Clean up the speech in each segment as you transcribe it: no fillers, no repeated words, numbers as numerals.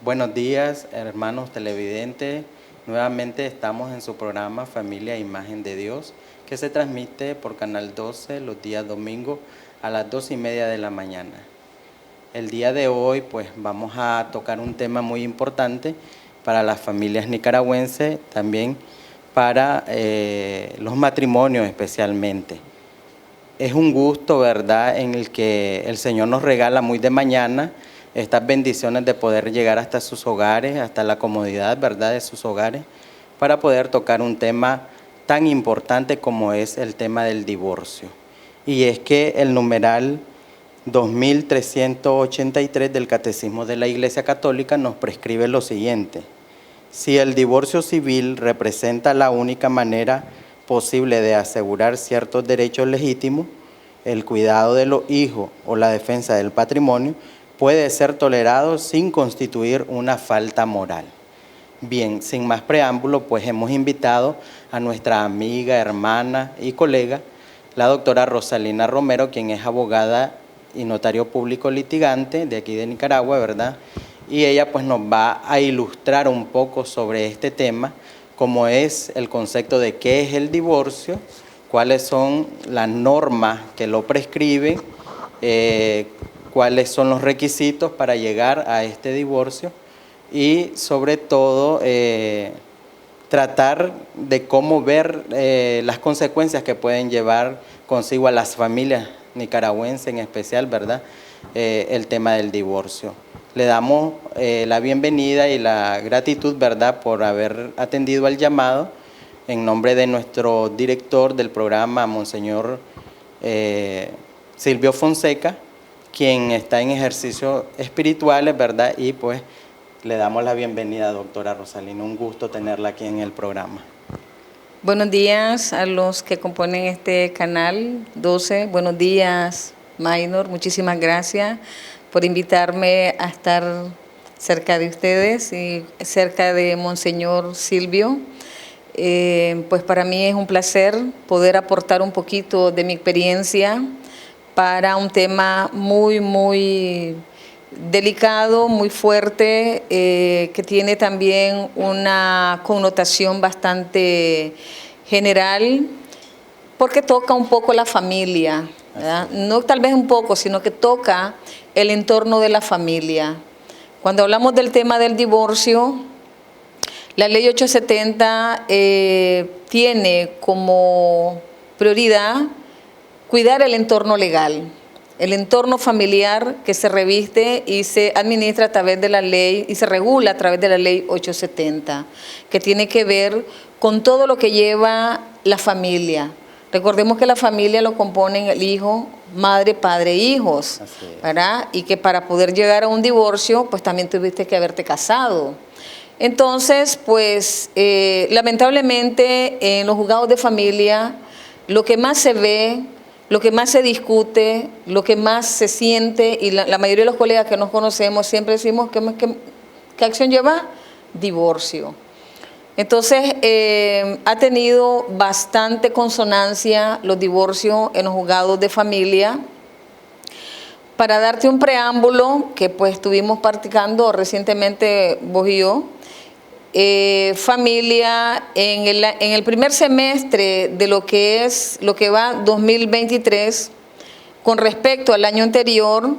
Buenos días, hermanos televidentes. Nuevamente estamos en su programa Familia e Imagen de Dios, que se transmite por Canal 12 los días domingos a las 2:30 de la mañana. El día de hoy pues vamos a tocar un tema muy importante para las familias nicaragüenses, también para los matrimonios especialmente. Es un gusto, ¿verdad?, en el que el Señor nos regala muy de mañana estas bendiciones de poder llegar hasta sus hogares, hasta la comodidad, ¿verdad?, de sus hogares, para poder tocar un tema tan importante como es el tema del divorcio. Y es que el numeral 2383 del Catecismo de la Iglesia Católica nos prescribe lo siguiente: si el divorcio civil representa la única manera posible de asegurar ciertos derechos legítimos, el cuidado de los hijos o la defensa del patrimonio puede ser tolerado sin constituir una falta moral. Bien, sin más preámbulo, pues hemos invitado a nuestra amiga, hermana y colega, la doctora Rosalina Romero, quien es abogada y notario público litigante de aquí de Nicaragua, ¿verdad? Y ella pues nos va a ilustrar un poco sobre este tema, como es el concepto de qué es el divorcio, cuáles son las normas que lo prescriben, cuáles son los requisitos para llegar a este divorcio y sobre todo tratar de cómo ver las consecuencias que pueden llevar consigo a las familias nicaragüenses en especial, ¿verdad?, el tema del divorcio. Le damos la bienvenida y la gratitud, ¿verdad?, por haber atendido al llamado en nombre de nuestro director del programa, Monseñor Silvio Fonseca, quien está en ejercicios espirituales, ¿verdad? Y pues le damos la bienvenida, doctora Rosalina. Un gusto tenerla aquí en el programa. Buenos días a los que componen este canal 12. Buenos días, Maynor. Muchísimas gracias por invitarme a estar cerca de ustedes y cerca de Monseñor Silvio. Pues para mí es un placer poder aportar un poquito de mi experiencia para un tema muy delicado, muy fuerte, que tiene también una connotación bastante general, porque toca un poco la familia, ¿verdad? No tal vez un poco, sino que toca el entorno de la familia. Cuando hablamos del tema del divorcio, la ley 870 tiene como prioridad cuidar el entorno legal, el entorno familiar que se reviste y se administra a través de la ley y se regula a través de la ley 870, que tiene que ver con todo lo que lleva la familia. Recordemos que la familia lo componen el hijo, madre, padre, hijos, ¿verdad? Y que para poder llegar a un divorcio, pues también tuviste que haberte casado. Entonces, pues lamentablemente en los juzgados de familia lo que más se ve, lo que más se discute, lo que más se siente, y la mayoría de los colegas que nos conocemos siempre decimos ¿qué acción lleva? Divorcio. Entonces, ha tenido bastante consonancia los divorcios en los juzgados de familia. Para darte un preámbulo que pues estuvimos practicando recientemente vos y yo, familia, en el primer semestre de lo que va 2023, con respecto al año anterior,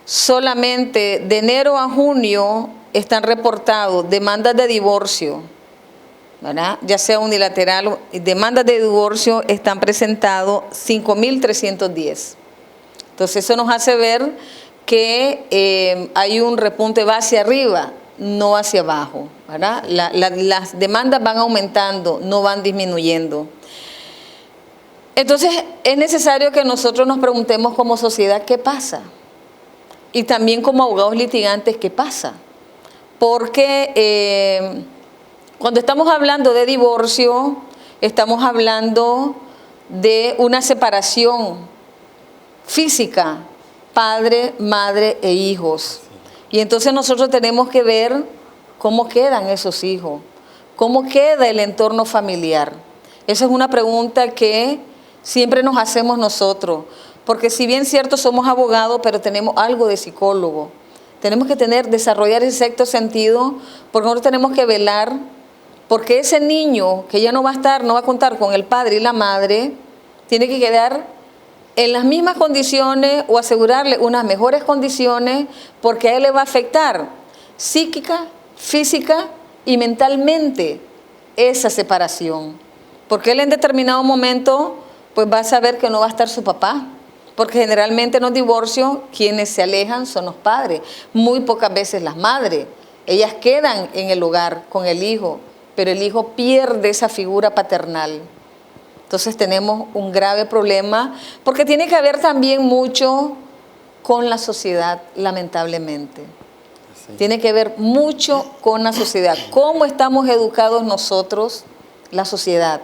solamente de enero a junio están reportados demandas de divorcio, ¿verdad?, ya sea unilateral, demandas de divorcio están presentados 5.310. Entonces eso nos hace ver que hay un repunte, va hacia arriba, no hacia abajo, ¿verdad? Las demandas van aumentando, no van disminuyendo. Entonces es necesario que nosotros nos preguntemos como sociedad qué pasa, y también como abogados litigantes qué pasa, porque cuando estamos hablando de divorcio estamos hablando de una separación física, padre, madre e hijos. Y entonces nosotros tenemos que ver cómo quedan esos hijos, cómo queda el entorno familiar. Esa es una pregunta que siempre nos hacemos nosotros, porque si bien cierto somos abogados, pero tenemos algo de psicólogo. Tenemos que desarrollar ese sexto sentido, porque nosotros tenemos que velar porque ese niño que ya no va a contar con el padre y la madre, tiene que quedar en las mismas condiciones o asegurarle unas mejores condiciones, porque a él le va a afectar psíquica, física y mentalmente esa separación. Porque él en determinado momento pues va a saber que no va a estar su papá. Porque generalmente en los divorcios quienes se alejan son los padres, muy pocas veces las madres. Ellas quedan en el hogar con el hijo, pero el hijo pierde esa figura paternal. Entonces tenemos un grave problema, porque tiene que ver también mucho con la sociedad, lamentablemente. Sí. Tiene que ver mucho con la sociedad. ¿Cómo estamos educados nosotros, la sociedad?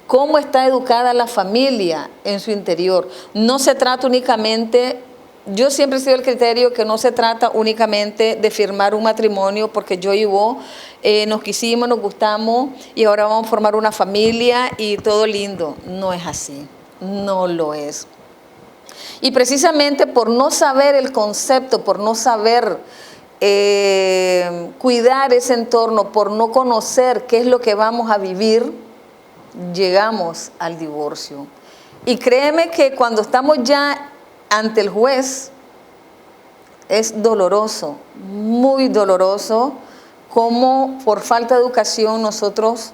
¿Cómo está educada la familia en su interior? No se trata únicamente, yo siempre he sido el criterio que no se trata únicamente de firmar un matrimonio porque yo y vos nos quisimos, nos gustamos y ahora vamos a formar una familia y todo lindo. No es así, no lo es. Y precisamente por no saber el concepto, por no saber cuidar ese entorno, por no conocer qué es lo que vamos a vivir, llegamos al divorcio. Y créeme que cuando estamos ya ante el juez, es doloroso, muy doloroso, como por falta de educación nosotros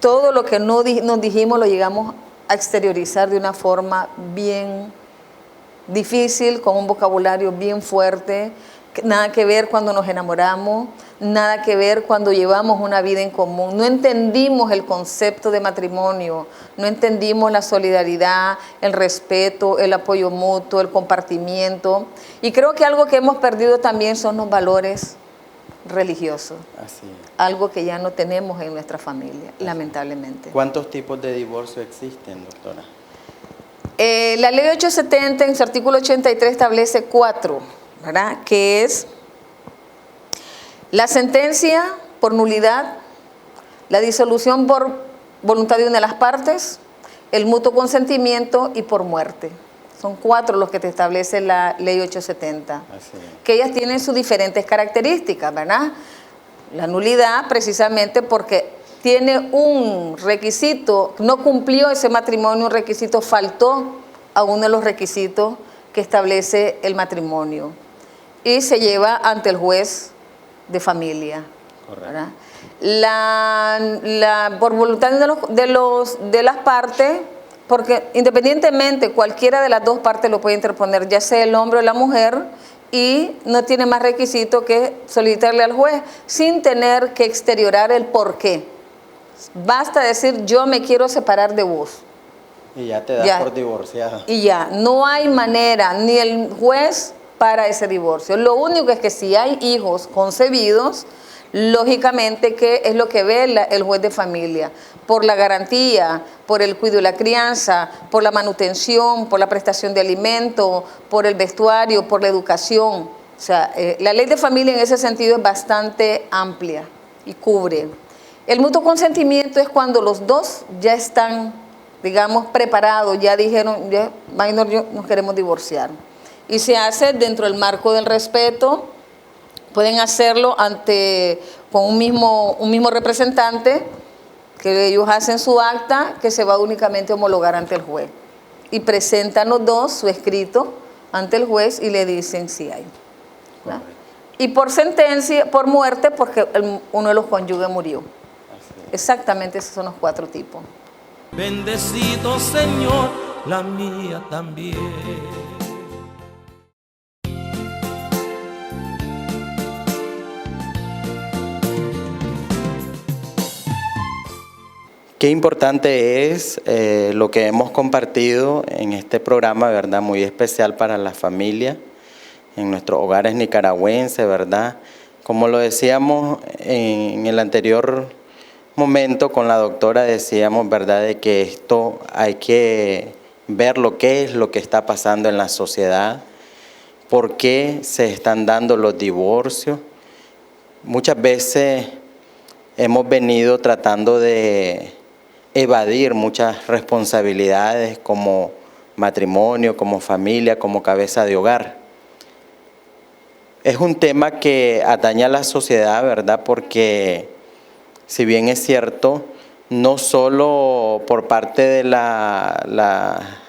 todo lo que nos dijimos lo llegamos a exteriorizar de una forma bien difícil, con un vocabulario bien fuerte. Nada que ver cuando nos enamoramos, nada que ver cuando llevamos una vida en común. No entendimos el concepto de matrimonio, no entendimos la solidaridad, el respeto, el apoyo mutuo, el compartimiento. Y creo que algo que hemos perdido también son los valores religiosos. Así es. Algo que ya no tenemos en nuestra familia, lamentablemente. ¿Cuántos tipos de divorcio existen, doctora? La ley 870 en su artículo 83 establece 4. ¿Verdad? Que es la sentencia por nulidad, la disolución por voluntad de una de las partes, el mutuo consentimiento y por muerte. Son 4 los que te establece la ley 870. Así es. Que ellas tienen sus diferentes características, ¿verdad? La nulidad precisamente porque tiene un requisito, no cumplió ese matrimonio, un requisito, faltó a uno de los requisitos que establece el matrimonio. Y se lleva ante el juez de familia. Correcto. Por voluntad de las partes, porque independientemente cualquiera de las dos partes lo puede interponer, ya sea el hombre o la mujer, y no tiene más requisito que solicitarle al juez sin tener que exteriorar el porqué. Basta decir yo me quiero separar de vos. Y ya te das por divorciado. Y ya, no hay manera, ni el juez para ese divorcio. Lo único es que si hay hijos concebidos, lógicamente que es lo que ve el juez de familia, por la garantía, por el cuidado de la crianza, por la manutención, por la prestación de alimento, por el vestuario, por la educación. O sea, la ley de familia en ese sentido es bastante amplia y cubre. El mutuo consentimiento es cuando los dos ya están, digamos, preparados, ya dijeron, ya, Maynor, yo nos queremos divorciar. Y se hace dentro del marco del respeto. Pueden hacerlo con un mismo representante, que ellos hacen su acta, que se va únicamente a homologar ante el juez. Y presentan los dos su escrito ante el juez y le dicen si hay. ¿Verdad? Y por sentencia, por muerte, porque uno de los cónyuges murió. Exactamente, esos son los 4 tipos. Bendecido Señor, la mía también. Qué importante es lo que hemos compartido en este programa, ¿verdad? Muy especial para la familia, en nuestros hogares nicaragüenses, ¿verdad? Como lo decíamos en el anterior momento con la doctora, decíamos, ¿verdad?, de que esto hay que ver qué es lo que está pasando en la sociedad, por qué se están dando los divorcios. Muchas veces hemos venido tratando de evadir muchas responsabilidades como matrimonio, como familia, como cabeza de hogar. Es un tema que atañe a la sociedad, ¿verdad? Porque si bien es cierto, no solo por parte de la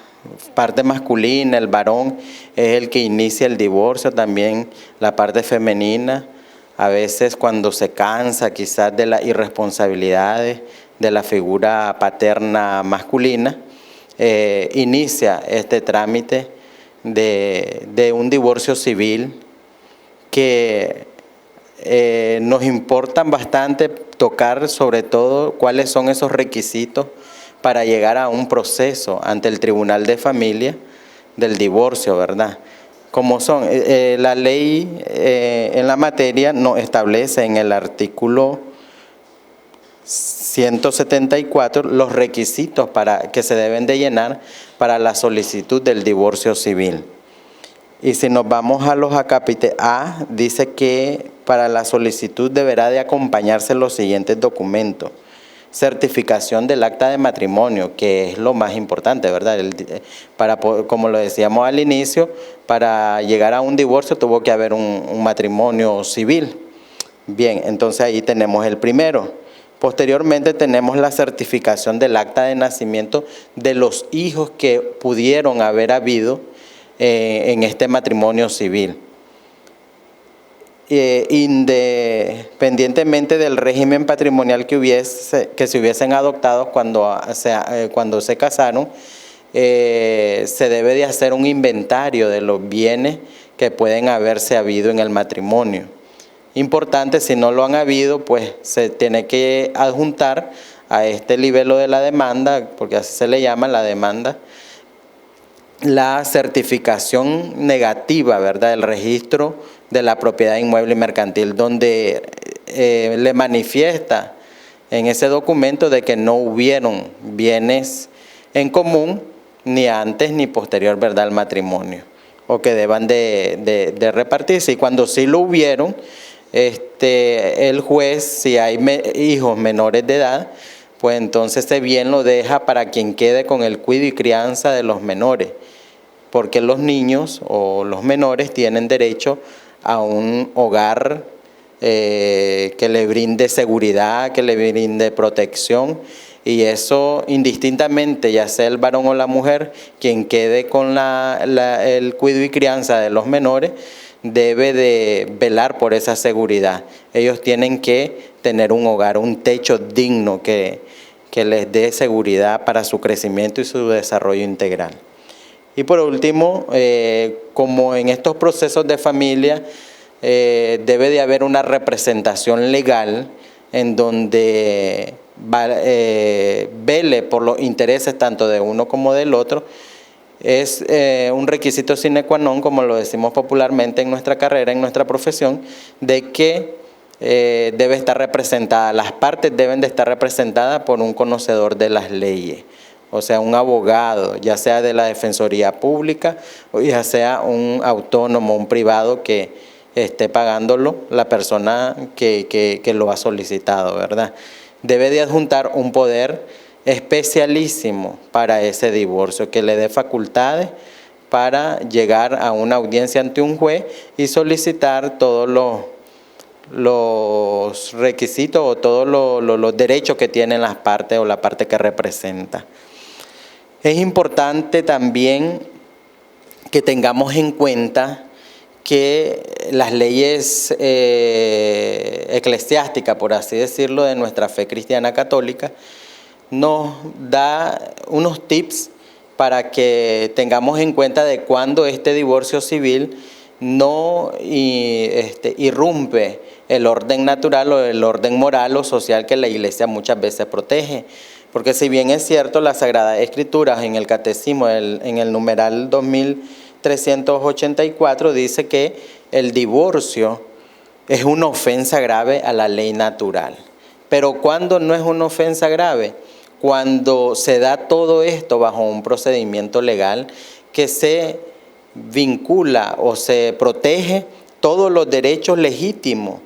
parte masculina, el varón es el que inicia el divorcio, también la parte femenina, a veces cuando se cansa quizás de las irresponsabilidades de la figura paterna masculina, inicia este trámite de un divorcio civil que nos importan bastante tocar, sobre todo cuáles son esos requisitos para llegar a un proceso ante el Tribunal de Familia del divorcio, ¿verdad? Como son, la ley en la materia nos establece en el artículo 174 los requisitos que se deben de llenar para la solicitud del divorcio civil. Y si nos vamos a los acápites A, dice que para la solicitud deberá de acompañarse los siguientes documentos. Certificación del acta de matrimonio, que es lo más importante, ¿verdad? Como lo decíamos al inicio, para llegar a un divorcio tuvo que haber un matrimonio civil. Bien, entonces ahí tenemos el primero. Posteriormente tenemos la certificación del acta de nacimiento de los hijos que pudieron haber habido en este matrimonio civil. Independientemente del régimen patrimonial que se hubiesen adoptado cuando se casaron, se debe de hacer un inventario de los bienes que pueden haberse habido en el matrimonio. Importante, si no lo han habido, pues se tiene que adjuntar a este libelo de la demanda, porque así se le llama la demanda, la certificación negativa, ¿verdad?, del registro de la propiedad inmueble y mercantil, donde le manifiesta en ese documento de que no hubieron bienes en común ni antes ni posterior, ¿verdad?, al matrimonio, o que deban de repartirse. Y cuando sí lo hubieron, el juez, si hay hijos menores de edad, pues entonces ese bien lo deja para quien quede con el cuidado y crianza de los menores, porque los niños o los menores tienen derecho a un hogar que le brinde seguridad, que le brinde protección, y eso indistintamente, ya sea el varón o la mujer, quien quede con el cuidado y crianza de los menores, debe de velar por esa seguridad. Ellos tienen que tener un hogar, un techo digno que les dé seguridad para su crecimiento y su desarrollo integral. Y por último, como en estos procesos de familia, debe de haber una representación legal en donde vele por los intereses tanto de uno como del otro. Es un requisito sine qua non, como lo decimos popularmente en nuestra carrera, en nuestra profesión, de que debe estar representada, las partes deben de estar representadas por un conocedor de las leyes, o sea, un abogado, ya sea de la Defensoría Pública o ya sea un autónomo, un privado que esté pagándolo la persona que lo ha solicitado, ¿verdad? Debe de adjuntar un poder especialísimo para ese divorcio, que le dé facultades para llegar a una audiencia ante un juez y solicitar todos los requisitos o todos los derechos que tienen las partes o la parte que representa. Es importante también que tengamos en cuenta que las leyes eclesiásticas, por así decirlo, de nuestra fe cristiana católica, nos da unos tips para que tengamos en cuenta de cuándo este divorcio civil no irrumpe el orden natural o el orden moral o social que la Iglesia muchas veces protege. Porque si bien es cierto, las Sagradas Escrituras en el Catecismo, en el numeral 2384, dice que el divorcio es una ofensa grave a la ley natural. Pero ¿cuándo no es una ofensa grave? Cuando se da todo esto bajo un procedimiento legal que se vincula o se protege todos los derechos legítimos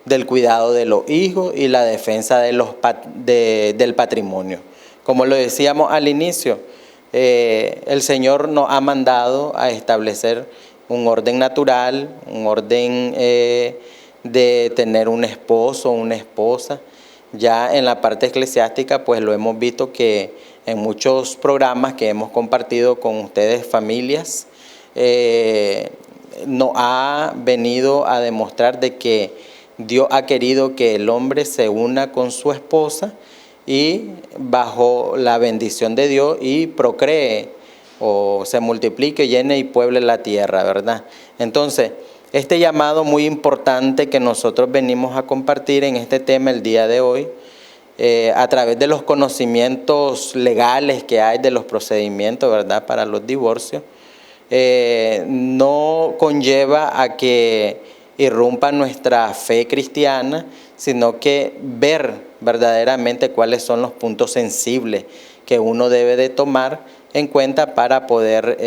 del cuidado de los hijos y la defensa del patrimonio. Como lo decíamos al inicio, el Señor nos ha mandado a establecer un orden natural, un orden de tener un esposo o una esposa. Ya en la parte eclesiástica, pues lo hemos visto que en muchos programas que hemos compartido con ustedes, familias, nos ha venido a demostrar de que Dios ha querido que el hombre se una con su esposa y bajo la bendición de Dios y procree o se multiplique, llene y pueble la tierra, ¿verdad? Entonces, este llamado muy importante que nosotros venimos a compartir en este tema el día de hoy, a través de los conocimientos legales que hay de los procedimientos, ¿verdad?, para los divorcios, no conlleva a que irrumpa nuestra fe cristiana, sino que ver verdaderamente cuáles son los puntos sensibles que uno debe de tomar en cuenta para poder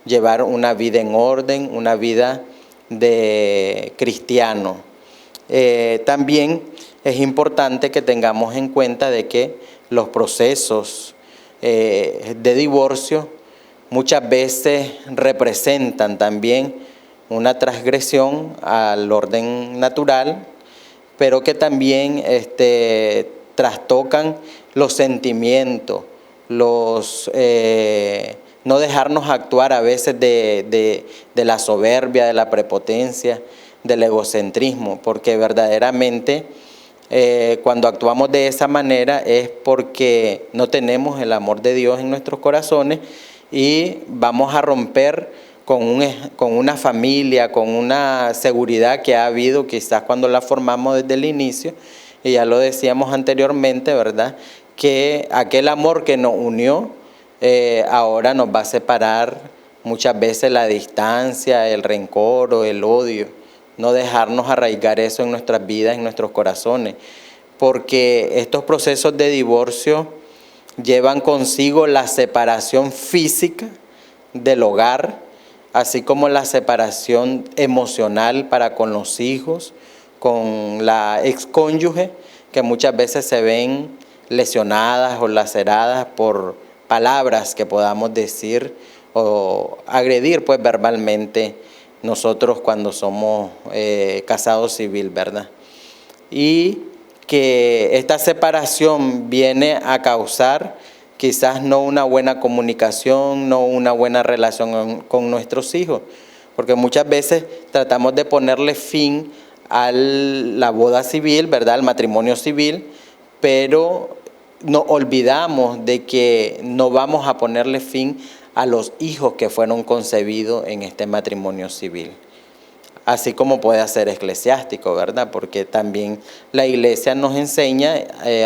llevar una vida en orden, una vida de cristiano. También es importante que tengamos en cuenta de que los procesos de divorcio muchas veces representan también una transgresión al orden natural, pero que también trastocan los sentimientos, no dejarnos actuar a veces de la soberbia, de la prepotencia, del egocentrismo, porque verdaderamente cuando actuamos de esa manera es porque no tenemos el amor de Dios en nuestros corazones y vamos a romper con una familia, con una seguridad que ha habido quizás cuando la formamos desde el inicio, y ya lo decíamos anteriormente, ¿verdad?, que aquel amor que nos unió ahora nos va a separar muchas veces la distancia, el rencor o el odio. No dejarnos arraigar eso en nuestras vidas, en nuestros corazones, porque estos procesos de divorcio llevan consigo la separación física del hogar, así como la separación emocional para con los hijos, con la excónyuge, que muchas veces se ven lesionadas o laceradas por palabras que podamos decir o agredir pues verbalmente nosotros cuando somos casados civil, ¿verdad? Y que esta separación viene a causar quizás no una buena comunicación, no una buena relación con nuestros hijos, porque muchas veces tratamos de ponerle fin a la boda civil, ¿verdad?, al matrimonio civil, pero nos olvidamos de que no vamos a ponerle fin a los hijos que fueron concebidos en este matrimonio civil. Así como puede ser eclesiástico, ¿verdad? Porque también la iglesia nos enseña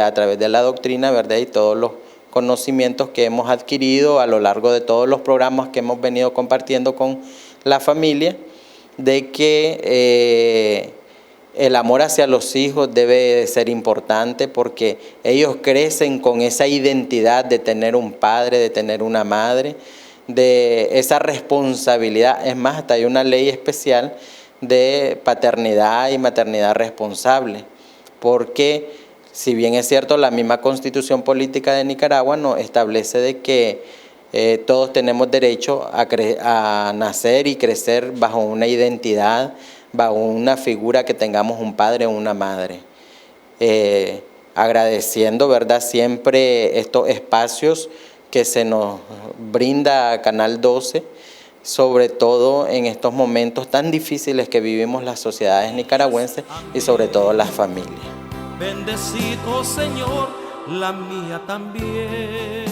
a través de la doctrina, ¿verdad?, y todos los conocimientos que hemos adquirido a lo largo de todos los programas que hemos venido compartiendo con la familia, de que el amor hacia los hijos debe de ser importante porque ellos crecen con esa identidad de tener un padre, de tener una madre, de esa responsabilidad. Es más, hasta hay una ley especial de paternidad y maternidad responsable, porque si bien es cierto, la misma Constitución Política de Nicaragua nos establece de que todos tenemos derecho a nacer y crecer bajo una identidad, bajo una figura que tengamos un padre o una madre. Agradeciendo, ¿verdad?, siempre estos espacios que se nos brinda Canal 12, sobre todo en estos momentos tan difíciles que vivimos las sociedades nicaragüenses y sobre todo las familias. Bendecido Señor, la mía también.